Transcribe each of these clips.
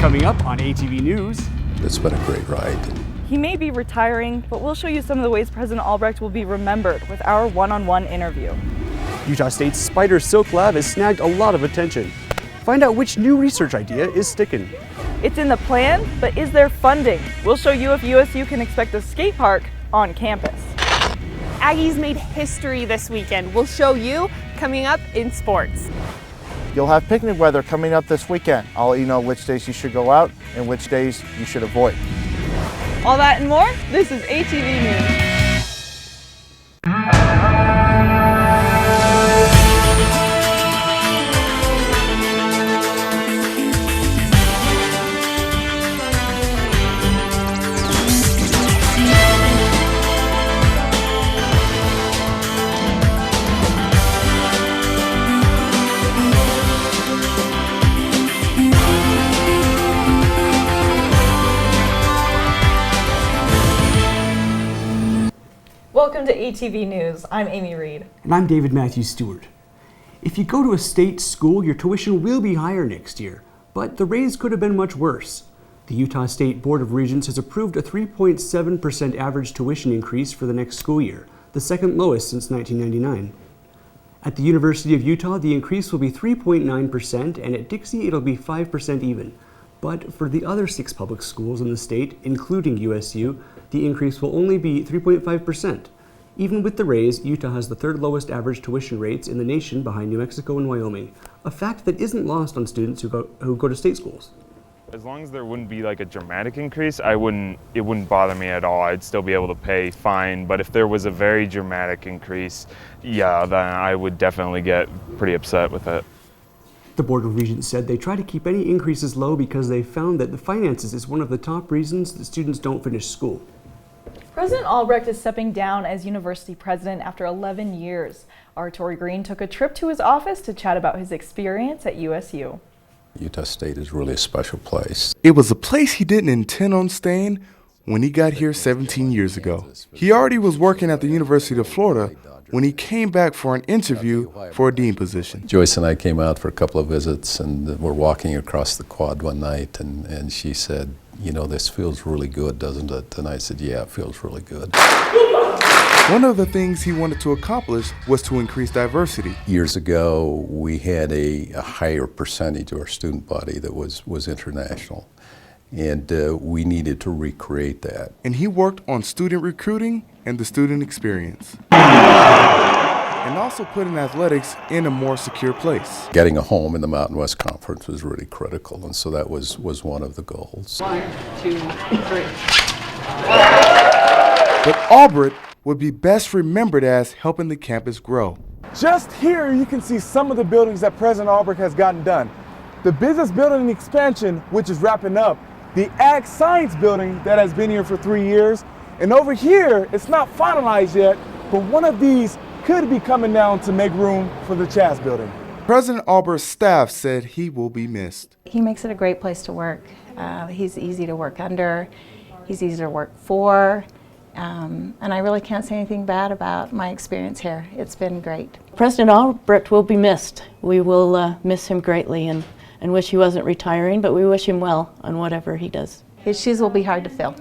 Coming up on ATV News. It's been a great ride. He may be retiring, but we'll show you some of the ways President Albrecht will be remembered with our one-on-one interview. Utah State's Spider Silk Lab has snagged a lot of attention. Find out which new research idea is sticking. It's in the plan, but is there funding? We'll show you if USU can expect a skate park on campus. Aggies made history this weekend. We'll show you coming up in sports. You'll have picnic weather coming up this weekend. I'll let you know which days you should go out and which days you should avoid. All that and more, this is ATV News. Welcome to ATV News. I'm Amy Reed. And I'm David Matthews Stewart. If you go to a state school, your tuition will be higher next year, but the raise could have been much worse. The Utah State Board of Regents has approved a 3.7% average tuition increase for the next school year, the second lowest since 1999. At the University of Utah, the increase will be 3.9%, and at Dixie, it'll be 5% even. But for the other 6 public schools in the state, including USU, the increase will only be 3.5%. Even with the raise, Utah has the third lowest average tuition rates in the nation behind New Mexico and Wyoming, a fact that isn't lost on students who go to state schools. As long as there wouldn't be like a dramatic increase, it wouldn't bother me at all. I'd still be able to pay fine, but if there was a very dramatic increase, yeah, then I would definitely get pretty upset with it. The Board of Regents said they try to keep any increases low because they found that the finances is one of the top reasons that students don't finish school. President Albrecht is stepping down as university president after 11 years. Our Tori Green took a trip to his office to chat about his experience at USU. Utah State is really a special place. It was a place he didn't intend on staying when he got here 17 years ago. He already was working at the University of Florida when he came back for an interview for a dean position. Joyce and I came out for a couple of visits, and we're walking across the quad one night, and she said, "You know, this feels really good, doesn't it?" And I said, "Yeah, it feels really good." One of the things he wanted to accomplish was to increase diversity. Years ago, we had a higher percentage of our student body that was international, and we needed to recreate that. And he worked on student recruiting and the student experience, and also putting athletics in a more secure place. Getting a home in the Mountain West Conference was really critical, and so that was one of the goals. 1, 2, 3. But Albrecht would be best remembered as helping the campus grow. Just here you can see some of the buildings that President Albrecht has gotten done. The business building expansion, which is wrapping up, the Ag Science building that has been here for 3 years, and over here, it's not finalized yet, but one of these could be coming down to make room for the Chaz building. President Albrecht's staff said he will be missed. He makes it a great place to work. He's easy to work under, he's easy to work for, and I really can't say anything bad about my experience here. It's been great. President Albrecht will be missed. We will miss him greatly and wish he wasn't retiring, but we wish him well on whatever he does. His shoes will be hard to fill.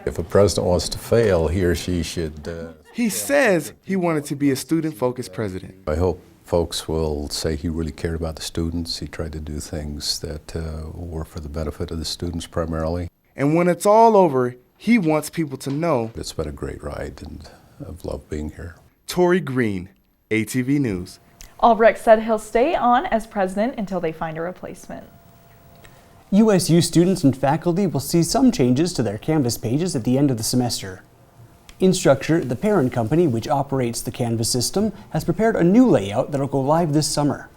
If a president wants to fail, he or she should... He says he wanted to be a student-focused president. I hope folks will say he really cared about the students. He tried to do things that were for the benefit of the students primarily. And when it's all over, he wants people to know it's been a great ride, and I've loved being here. Tori Green, ATV News. Albrecht said he'll stay on as president until they find a replacement. USU students and faculty will see some changes to their Canvas pages at the end of the semester. Instructure, the parent company which operates the Canvas system, has prepared a new layout that will go live this summer.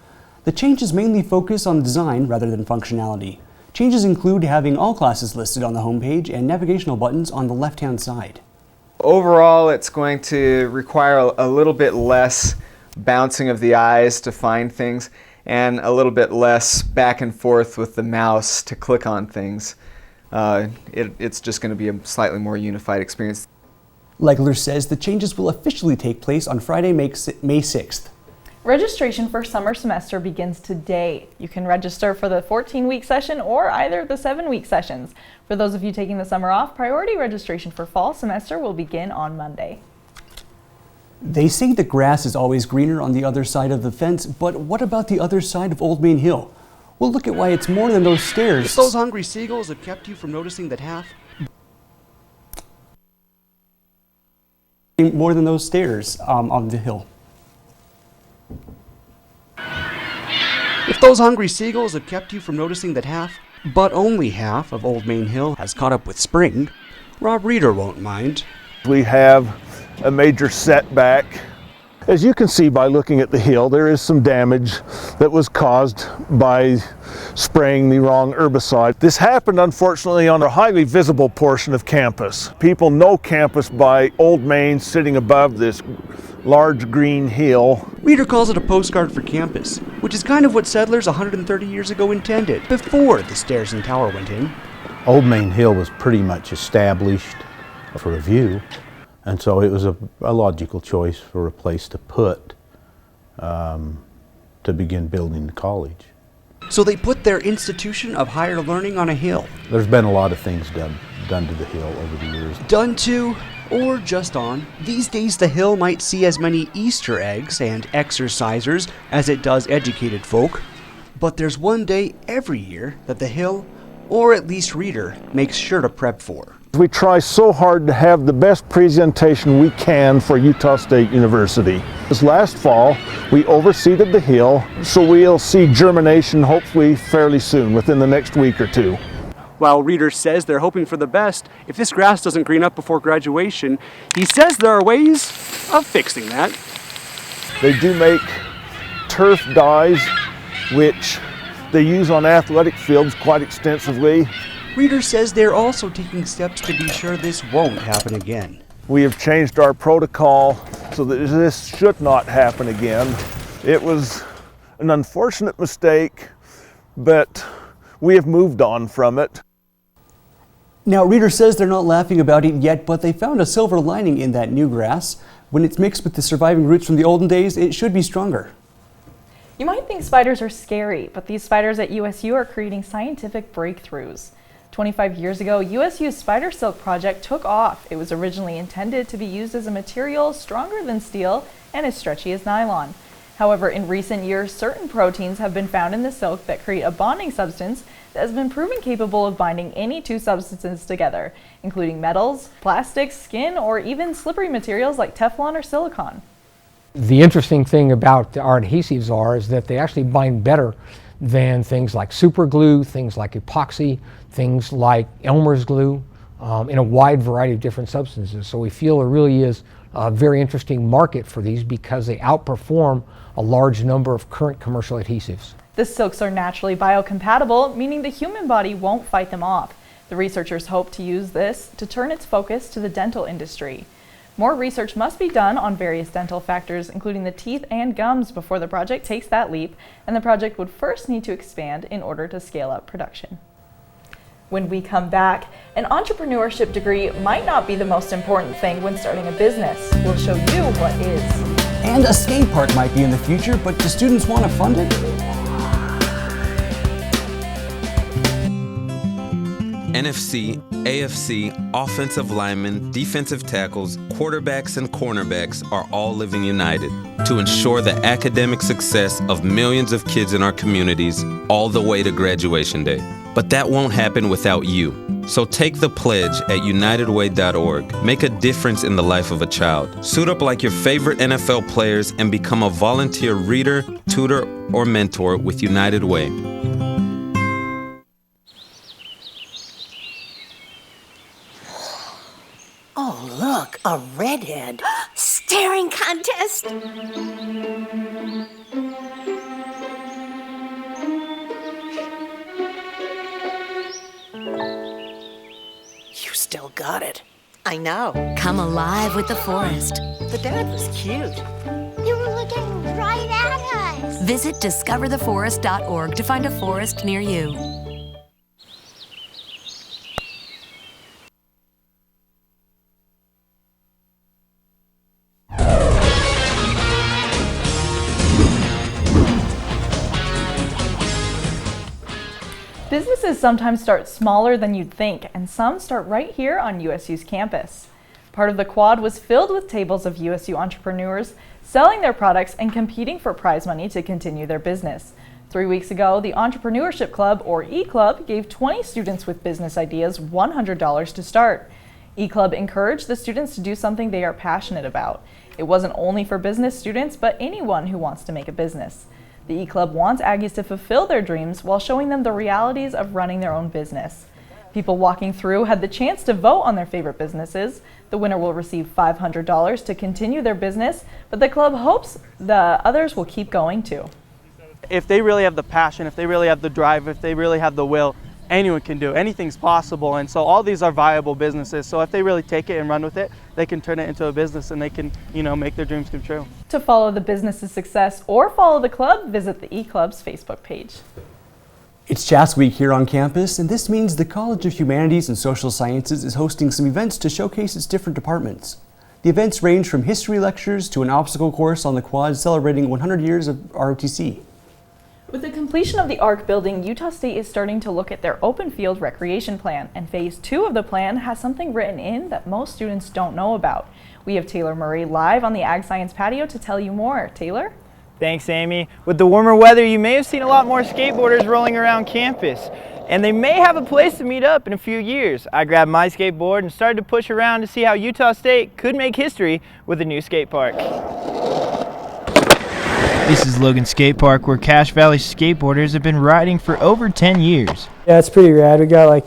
The changes mainly focus on design rather than functionality. Changes include having all classes listed on the homepage and navigational buttons on the left-hand side. Overall, it's going to require a little bit less bouncing of the eyes to find things, and a little bit less back and forth with the mouse to click on things. It's just going to be a slightly more unified experience. Legler says the changes will officially take place on Friday, May 6th. Registration for summer semester begins today. You can register for the 14-week session or either the 7-week sessions. For those of you taking the summer off, priority registration for fall semester will begin on Monday. They say the grass is always greener on the other side of the fence, but what about the other side of Old Main Hill? Well, look at why it's more than those stairs. If those hungry seagulls have kept you from noticing that half... More than those stairs on the hill. If those hungry seagulls have kept you from noticing that half, but only half, of Old Main Hill has caught up with spring, Rob Reeder won't mind. We have a major setback. As you can see by looking at the hill, there is some damage that was caused by spraying the wrong herbicide. This happened, unfortunately, on a highly visible portion of campus. People know campus by Old Main sitting above this large green hill. Reeder calls it a postcard for campus, which is kind of what settlers 130 years ago intended, before the stairs and tower went in. Old Main Hill was pretty much established for a view, and so it was a logical choice for a place to put to begin building the college. So they put their institution of higher learning on a hill. There's been a lot of things done to the hill over the years. Done to, or just on. These days the hill might see as many Easter eggs and exercisers as it does educated folk. But there's one day every year that the hill, or at least Reeder, makes sure to prep for. We try so hard to have the best presentation we can for Utah State University. This last fall, we overseeded the hill, so we'll see germination hopefully fairly soon, within the next week or two. While Reeder says they're hoping for the best, if this grass doesn't green up before graduation, he says there are ways of fixing that. They do make turf dyes, which they use on athletic fields quite extensively. Reeder says they're also taking steps to be sure this won't happen again. We have changed our protocol so that this should not happen again. It was an unfortunate mistake, but we have moved on from it. Now, Reeder says they're not laughing about it yet, but they found a silver lining in that new grass. When it's mixed with the surviving roots from the olden days, it should be stronger. You might think spiders are scary, but these spiders at USU are creating scientific breakthroughs. 25 years ago, USU's Spider Silk project took off. It was originally intended to be used as a material stronger than steel and as stretchy as nylon. However, in recent years, certain proteins have been found in the silk that create a bonding substance that has been proven capable of binding any two substances together, including metals, plastics, skin, or even slippery materials like Teflon or silicone. The interesting thing about our adhesives is that they actually bind better than things like super glue, things like epoxy, things like Elmer's glue, in a wide variety of different substances. So we feel there really is a very interesting market for these because they outperform a large number of current commercial adhesives. The silks are naturally biocompatible, meaning the human body won't fight them off. The researchers hope to use this to turn its focus to the dental industry. More research must be done on various dental factors, including the teeth and gums, before the project takes that leap, and the project would first need to expand in order to scale up production. When we come back, an entrepreneurship degree might not be the most important thing when starting a business. We'll show you what is. And a skate park might be in the future, but do students want to fund it? NFC, AFC, offensive linemen, defensive tackles, quarterbacks, and cornerbacks are all living united to ensure the academic success of millions of kids in our communities all the way to graduation day. But that won't happen without you. So take the pledge at unitedway.org. Make a difference in the life of a child. Suit up like your favorite NFL players and become a volunteer reader, tutor, or mentor with United Way. Oh, look, a redhead. Staring contest. You still got it. I know. Come alive with the forest. The dad was cute. They were looking right at us. Visit discovertheforest.org to find a forest near you. Businesses sometimes start smaller than you'd think, and some start right here on USU's campus. Part of the quad was filled with tables of USU entrepreneurs selling their products and competing for prize money to continue their business. 3 weeks ago, the Entrepreneurship Club, or E-Club, gave 20 students with business ideas $100 to start. E-Club encouraged the students to do something they are passionate about. It wasn't only for business students, but anyone who wants to make a business. The E-Club wants Aggies to fulfill their dreams while showing them the realities of running their own business. People walking through had the chance to vote on their favorite businesses. The winner will receive $500 to continue their business, but the club hopes the others will keep going too. If they really have the passion, if they really have the drive, if they really have the will, anyone can do it. Anything's possible, and so all these are viable businesses. So if they really take it and run with it, they can turn it into a business and they can, make their dreams come true. To follow the business's success or follow the club, visit the E-Club's Facebook page. It's Jazz Week here on campus, and this means the College of Humanities and Social Sciences is hosting some events to showcase its different departments. The events range from history lectures to an obstacle course on the quad celebrating 100 years of ROTC. With the completion of the ARC building, Utah State is starting to look at their open field recreation plan, and phase 2 of the plan has something written in that most students don't know about. We have Taylor Murray live on the Ag Science patio to tell you more. Taylor? Thanks, Amy. With the warmer weather, you may have seen a lot more skateboarders rolling around campus, and they may have a place to meet up in a few years. I grabbed my skateboard and started to push around to see how Utah State could make history with a new skate park. This is Logan Skate Park, where Cache Valley skateboarders have been riding for over 10 years. Yeah, it's pretty rad. We got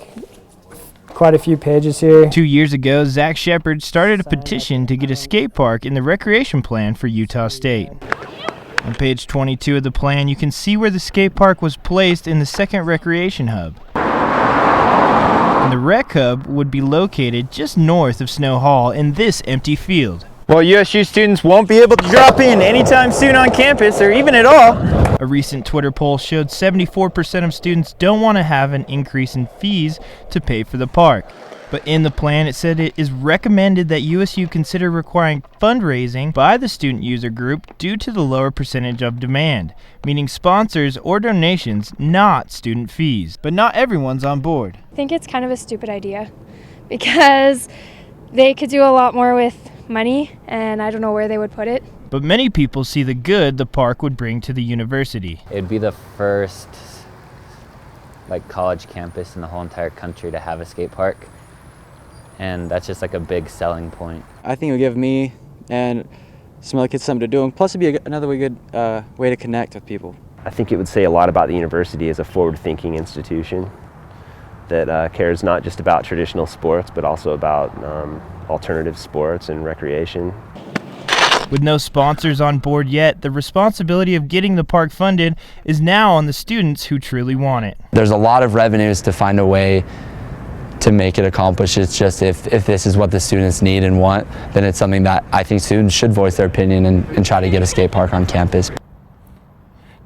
quite a few pages here. 2 years ago, Zach Shepard started a petition to get a skate park in the recreation plan for Utah State. On page 22 of the plan, you can see where the skate park was placed in the second recreation hub. And the rec hub would be located just north of Snow Hall in this empty field. Well, USU students won't be able to drop in anytime soon on campus, or even at all. A recent Twitter poll showed 74% of students don't want to have an increase in fees to pay for the park. But in the plan, it said it is recommended that USU consider requiring fundraising by the student user group due to the lower percentage of demand, meaning sponsors or donations, not student fees. But not everyone's on board. I think it's kind of a stupid idea because they could do a lot more with money, and I don't know where they would put it. But many people see the good the park would bring to the university. It'd be the first college campus in the whole entire country to have a skate park, and that's just a big selling point. I think it would give me and some other kids something to do, and plus it'd be another good way to connect with people. I think it would say a lot about the university as a forward-thinking institution that cares not just about traditional sports, but also about alternative sports and recreation. With no sponsors on board yet, the responsibility of getting the park funded is now on the students who truly want it. There's a lot of revenues to find a way to make it accomplish. It's just if this is what the students need and want, then it's something that I think students should voice their opinion and try to get a skate park on campus.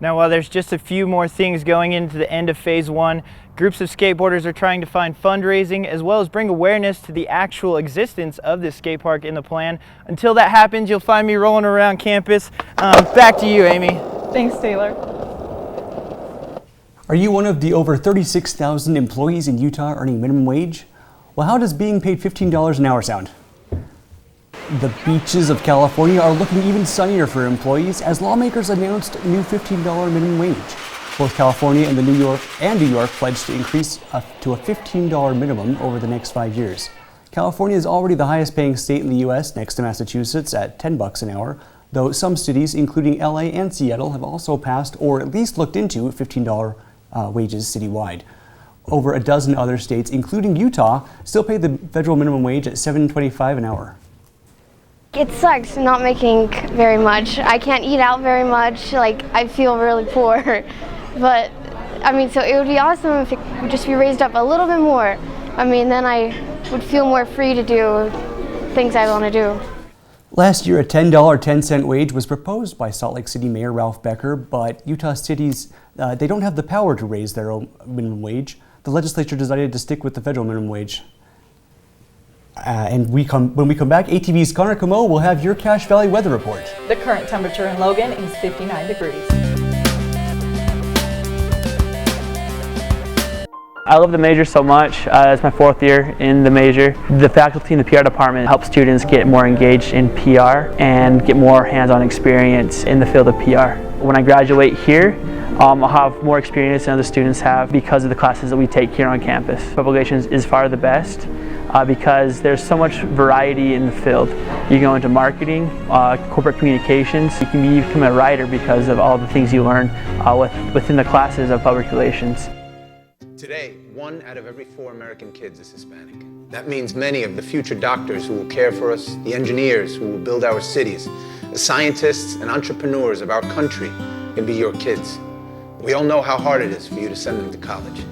Now, while there's just a few more things going into the end of phase 1, groups of skateboarders are trying to find fundraising as well as bring awareness to the actual existence of this skate park in the plan. Until that happens, you'll find me rolling around campus. Back to you, Amy. Thanks, Taylor. Are you one of the over 36,000 employees in Utah earning minimum wage? Well, how does being paid $15 an hour sound? The beaches of California are looking even sunnier for employees as lawmakers announced new $15 minimum wage. Both California and New York pledged to increase to a $15 minimum over the next 5 years. California is already the highest paying state in the U.S. next to Massachusetts at $10 an hour, though some cities, including LA and Seattle, have also passed or at least looked into $15 wages citywide. Over a dozen other states, including Utah, still pay the federal minimum wage at $7.25 an hour. It sucks not making very much. I can't eat out very much. I feel really poor. But, so it would be awesome if it would just be raised up a little bit more. Then I would feel more free to do things I want to do. Last year, a $10.10 wage was proposed by Salt Lake City Mayor Ralph Becker, but Utah cities, they don't have the power to raise their own minimum wage. The legislature decided to stick with the federal minimum wage. When we come back, ATV's Connor Camo will have your Cache Valley weather report. The current temperature in Logan is 59 degrees. I love the major so much. It's my 4th year in the major. The faculty in the PR department help students get more engaged in PR and get more hands-on experience in the field of PR. When I graduate here, I'll have more experience than other students have because of the classes that we take here on campus. Public relations is far the best because there's so much variety in the field. You go into marketing, corporate communications, you can become a writer because of all the things you learn within the classes of public relations. Today, 1 out of every 4 American kids is Hispanic. That means many of the future doctors who will care for us, the engineers who will build our cities, the scientists and entrepreneurs of our country can be your kids. We all know how hard it is for you to send them to college.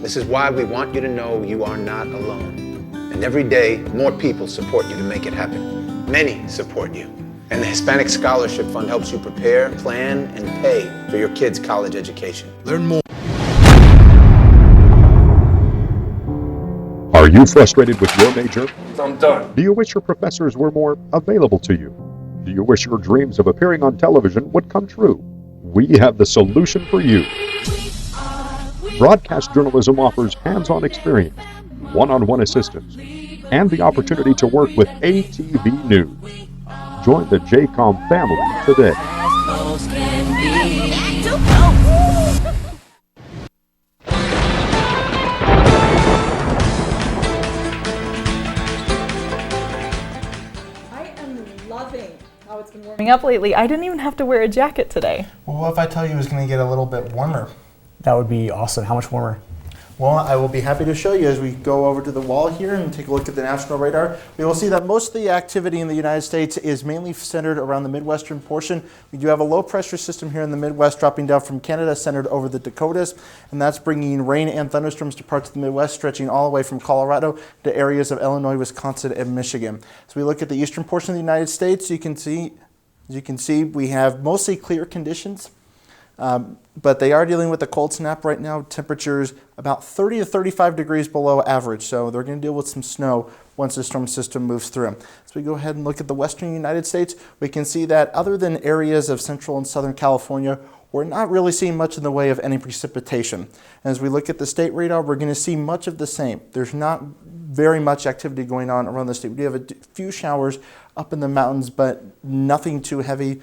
This is why we want you to know you are not alone. And every day, more people support you to make it happen. Many support you. And the Hispanic Scholarship Fund helps you prepare, plan, and pay for your kids' college education. Learn more. Are you frustrated with your major? I'm done. Do you wish your professors were more available to you? Do you wish your dreams of appearing on television would come true? We have the solution for you. Broadcast journalism offers hands-on experience, one-on-one assistance, and the opportunity to work with ATV News. Join the JCOM family today. It's been warming up lately. I didn't even have to wear a jacket today. Well, what if I tell you it's going to get a little bit warmer? That would be awesome. How much warmer? Well, I will be happy to show you as we go over to the wall here and take a look at the national radar. We will see that most of the activity in the United States is mainly centered around the Midwestern portion. We do have a low pressure system here in the Midwest dropping down from Canada, centered over the Dakotas, and that's bringing rain and thunderstorms to parts of the Midwest, stretching all the way from Colorado to areas of Illinois, Wisconsin, and Michigan. So we look at the eastern portion of the United States, you can see, we have mostly clear conditions. But they are dealing with a cold snap right now. Temperatures about 30 to 35 degrees below average, so they're going to deal with some snow once the storm system moves through. So we go ahead and look at the western United States. We can see that other than areas of central and southern California, we're not really seeing much in the way of any precipitation. And as we look at the state radar, we're going to see much of the same. There's not very much activity going on around the state. We do have a few showers up in the mountains, but nothing too heavy.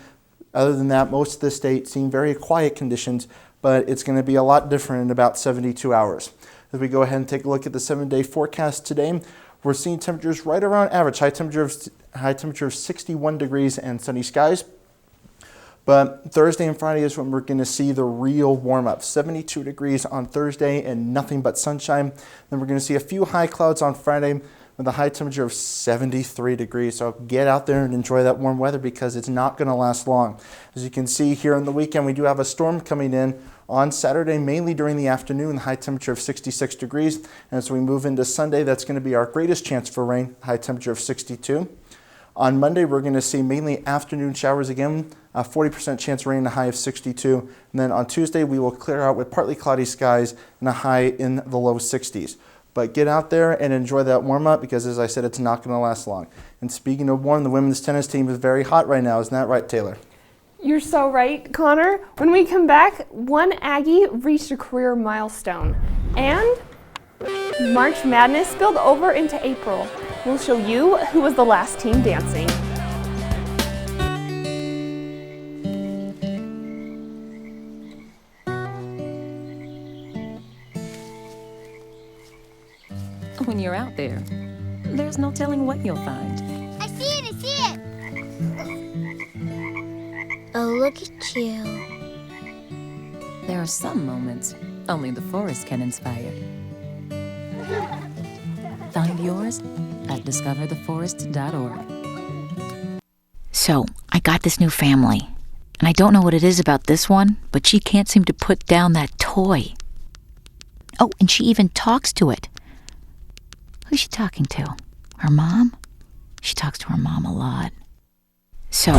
Other than that, most of the state seeing very quiet conditions, but it's going to be a lot different in about 72 hours. As we go ahead and take a look at the 7-day forecast today, we're seeing temperatures right around average, high temperature of 61 degrees and sunny skies. But Thursday and Friday is when we're going to see the real warm-up. 72 degrees on Thursday and nothing but sunshine. Then we're going to see a few high clouds on Friday, with a high temperature of 73 degrees. So get out there and enjoy that warm weather because it's not going to last long. As you can see here on the weekend, we do have a storm coming in on Saturday, mainly during the afternoon, high temperature of 66 degrees. And as we move into Sunday, that's going to be our greatest chance for rain, high temperature of 62. On Monday, we're going to see mainly afternoon showers again, a 40% chance of rain, a high of 62. And then on Tuesday, we will clear out with partly cloudy skies and a high in the low 60s. But get out there and enjoy that warm-up because, as I said, it's not going to last long. And speaking of warm, the women's tennis team is very hot right now. Isn't that right, Taylor? You're so right, Connor. When we come back, one Aggie reached a career milestone. And March Madness spilled over into April. We'll show you who was the last team dancing. When you're out there, there's no telling what you'll find. I see it, I see it! Oh, look at you. There are some moments only the forest can inspire. Find yours at discovertheforest.org. So, I got this new family, and I don't know what it is about this one, but she can't seem to put down that toy. Oh, and she even talks to it. Who's she talking to? Her mom? She talks to her mom a lot. So...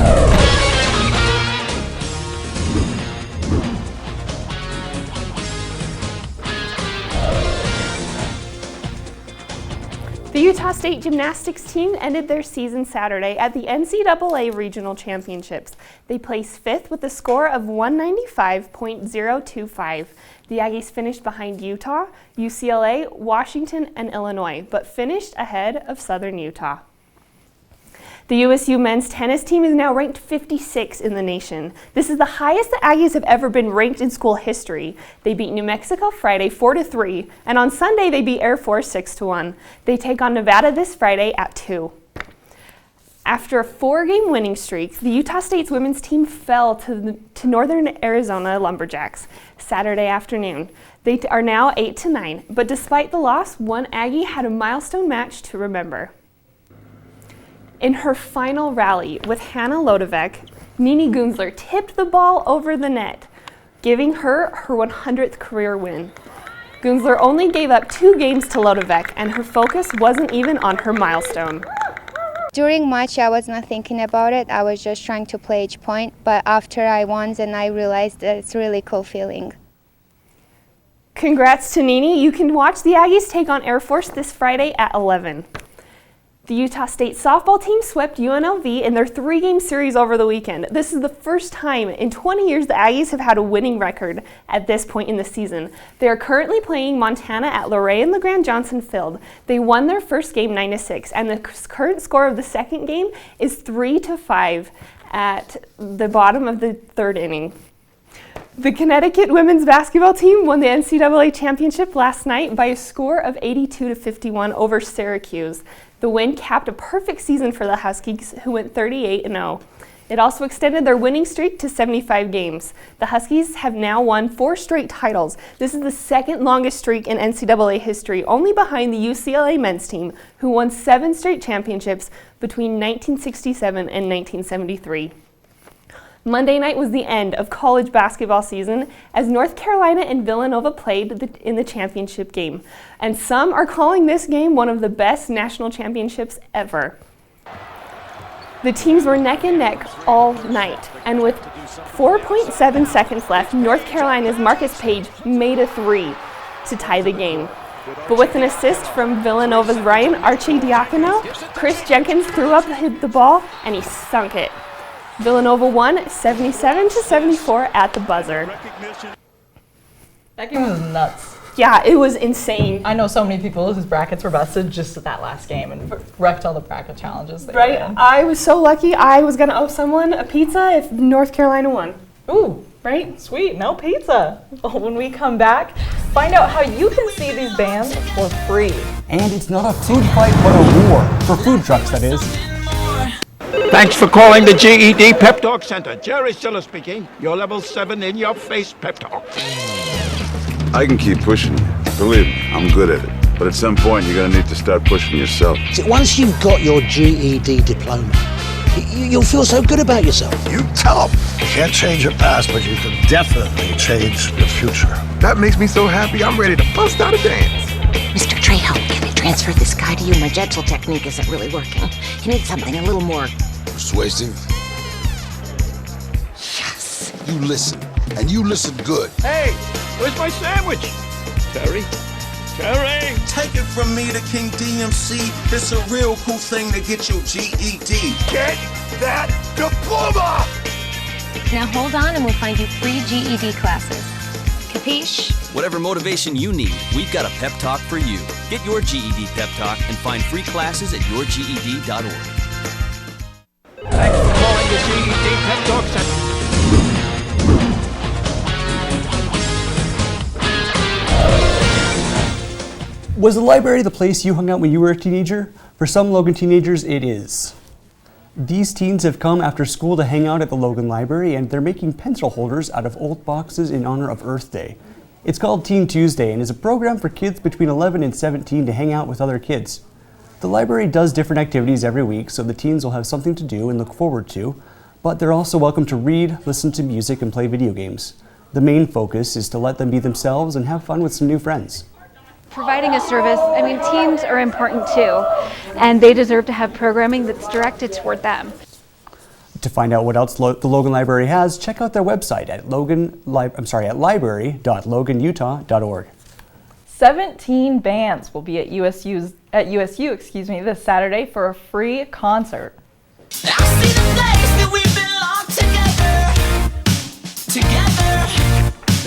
The Utah State gymnastics team ended their season Saturday at the NCAA Regional Championships. They placed 5th with a score of 195.025. The Aggies finished behind Utah, UCLA, Washington, and Illinois, but finished ahead of Southern Utah. The USU men's tennis team is now ranked 56 in the nation. This is the highest the Aggies have ever been ranked in school history. They beat New Mexico Friday 4-3, and on Sunday they beat Air Force 6-1. They take on Nevada this Friday at 2. After a 4-game winning streak, the Utah State's women's team fell to Northern Arizona Lumberjacks Saturday afternoon. They are now 8-9, but despite the loss, one Aggie had a milestone match to remember. In her final rally with Hannah Lodevec, Nini Gunzler tipped the ball over the net, giving her her 100th career win. Gunzler only gave up 2 games to Lodevec, and her focus wasn't even on her milestone. During match, I was not thinking about it. I was just trying to play each point, but after I won, then I realized that it's a really cool feeling. Congrats to Nini. You can watch the Aggies take on Air Force this Friday at 11. The Utah State softball team swept UNLV in their 3-game series over the weekend. This is the first time in 20 years the Aggies have had a winning record at this point in the season. They are currently playing Montana at Luray and LeGrand Johnson Field. They won their first game 9-6, and the current score of the second game is 3-5 at the bottom of the 3rd inning. The Connecticut women's basketball team won the NCAA championship last night by a score of 82-51 over Syracuse. The win capped a perfect season for the Huskies, who went 38-0. It also extended their winning streak to 75 games. The Huskies have now won 4 straight titles. This is the second longest streak in NCAA history, only behind the UCLA men's team, who won 7 straight championships between 1967 and 1973. Monday night was the end of college basketball season as North Carolina and Villanova played in the championship game. And some are calling this game one of the best national championships ever. The teams were neck and neck all night, and with 4.7 seconds left, North Carolina's Marcus Page made a 3 to tie the game. But with an assist from Villanova's Ryan Arcidiacono, Chris Jenkins threw up the ball and he sunk it. Villanova won 77-74 at the buzzer. That game was nuts. Yeah, it was insane. I know so many people whose brackets were busted just at that last game and wrecked all the bracket challenges. Right? I was so lucky. I was going to owe someone a pizza if North Carolina won. Ooh, right? Sweet. No pizza. When we come back, find out how you can see these bands for free. And it's not a food fight, but a war. For food trucks, that is. Thanks for calling the GED Pep Talk Center. Jerry Stiller speaking. Your level 7 in your face pep talk. I can keep pushing you. Believe me, I'm good at it. But at some point, you're gonna need to start pushing yourself. See, once you've got your GED diploma, you'll feel so good about yourself. You tell them. You can't change your past, but you can definitely change your future. That makes me so happy, I'm ready to bust out a dance. Mr. Trejo, can I transfer this guy to you? My gentle technique isn't really working. You need something a little more persuasive. Yes. You listen, and you listen good. Hey, where's my sandwich? Terry? Terry! Take it from me, the King DMC. It's a real cool thing to get your GED. Get that diploma! Now hold on and we'll find you free GED classes. Capiche? Whatever motivation you need, we've got a pep talk for you. Get your GED pep talk and find free classes at yourged.org. Thanks for calling the GED Pep Talk Center. Was the library the place you hung out when you were a teenager? For some Logan teenagers, it is. These teens have come after school to hang out at the Logan Library, and they're making pencil holders out of old boxes in honor of Earth Day. It's called Teen Tuesday and is a program for kids between 11 and 17 to hang out with other kids. The library does different activities every week, so the teens will have something to do and look forward to, but they're also welcome to read, listen to music, and play video games. The main focus is to let them be themselves and have fun with some new friends. Providing a service, I mean, teens are important too, and they deserve to have programming that's directed toward them. To find out what else the Logan Library has, check out their website at library.loganutah.org. 17 bands will be at USU this Saturday for a free concert. Together,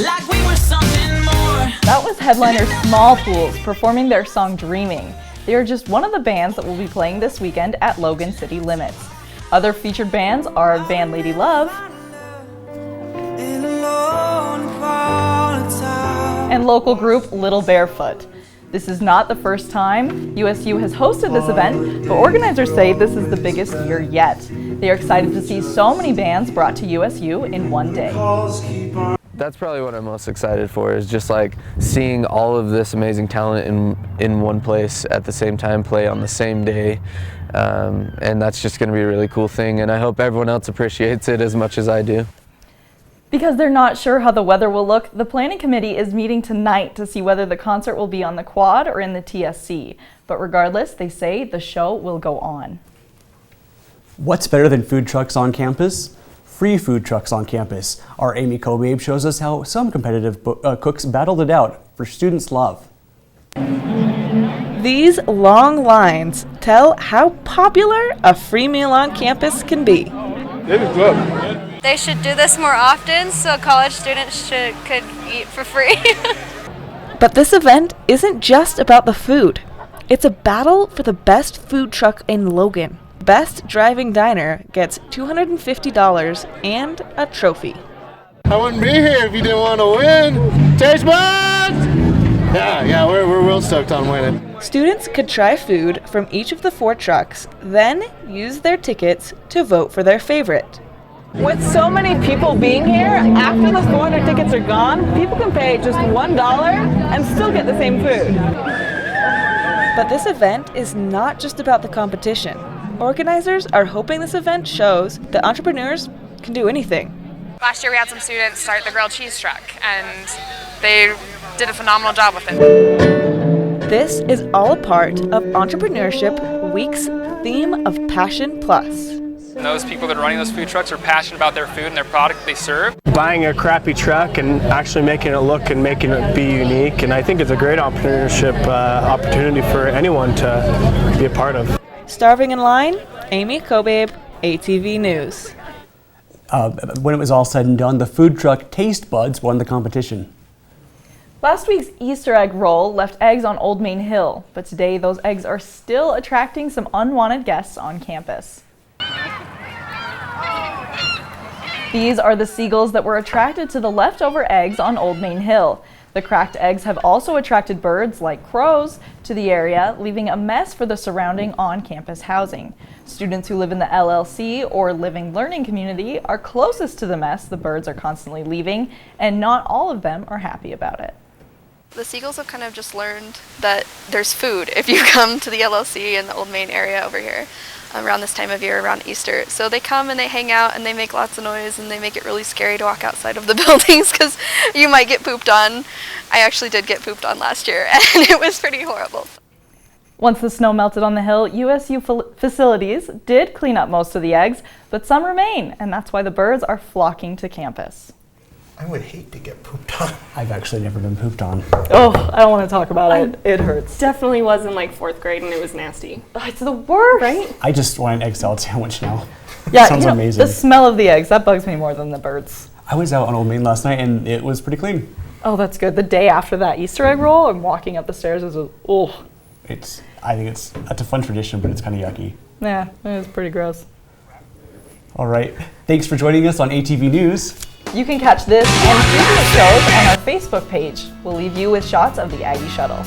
like we were something more. That was headliner Small Pools performing their song Dreaming. They are just one of the bands that will be playing this weekend at Logan City Limits. Other featured bands are band Lady Love and local group Little Barefoot. This is not the first time USU has hosted this event, but organizers say this is the biggest year yet. They are excited to see so many bands brought to USU in one day. That's probably what I'm most excited for, is just like seeing all of this amazing talent in one place at the same time, play on the same day. And that's just going to be a really cool thing, and I hope everyone else appreciates it as much as I do. Because they're not sure how the weather will look, the planning committee is meeting tonight to see whether the concert will be on the quad or in the TSC. But regardless, they say the show will go on. What's better than food trucks on campus? Free food trucks on campus. Our Amy Kobabe shows us how some competitive cooks battled it out for students' love. These long lines tell how popular a free meal on campus can be. It is good. They should do this more often so college students could eat for free. But this event isn't just about the food. It's a battle for the best food truck in Logan. Best Driving Diner gets $250 and a trophy. I wouldn't be here if you didn't want to win. Taste buds! Yeah, we're real stoked on winning. Students could try food from each of the 4 trucks, then use their tickets to vote for their favorite. With so many people being here, after the 400 tickets are gone, people can pay just $1 and still get the same food. But this event is not just about the competition. Organizers are hoping this event shows that entrepreneurs can do anything. Last year we had some students start the grilled cheese truck, and they did a phenomenal job with it. This is all a part of Entrepreneurship Week's theme of Passion Plus. Those people that are running those food trucks are passionate about their food and their product they serve. Buying a crappy truck and actually making it look and making it be unique, and I think it's a great entrepreneurship opportunity for anyone to be a part of. Starving in line, Amy Kobabe, ATV News. When it was all said and done, the food truck Taste Buds won the competition. Last week's Easter egg roll left eggs on Old Main Hill, but today those eggs are still attracting some unwanted guests on campus. These are the seagulls that were attracted to the leftover eggs on Old Main Hill. The cracked eggs have also attracted birds like crows to the area, leaving a mess for the surrounding on-campus housing. Students who live in the LLC or Living Learning community are closest to the mess the birds are constantly leaving, and not all of them are happy about it. The seagulls have kind of just learned that there's food if you come to the LLC in the Old Main area over here around this time of year, around Easter. So they come and they hang out and they make lots of noise, and they make it really scary to walk outside of the buildings because you might get pooped on. I actually did get pooped on last year, and it was pretty horrible. Once the snow melted on the hill, USU facilities did clean up most of the eggs, but some remain, and that's why the birds are flocking to campus. I would hate to get pooped on. I've actually never been pooped on. Oh, I don't want to talk about it. It hurts. Definitely was in like 4th grade and it was nasty. Oh, it's the worst. Right? I just want an egg salad sandwich now. Yeah, sounds amazing. The smell of the eggs, that bugs me more than the birds. I was out on Old Main last night and it was pretty clean. Oh, that's good. The day after that Easter egg roll, I'm walking up the stairs, I think it's a fun tradition, but it's kind of yucky. Yeah, it was pretty gross. All right. Thanks for joining us on ATV News. You can catch this and previous shows on our Facebook page. We'll leave you with shots of the Aggie Shuttle.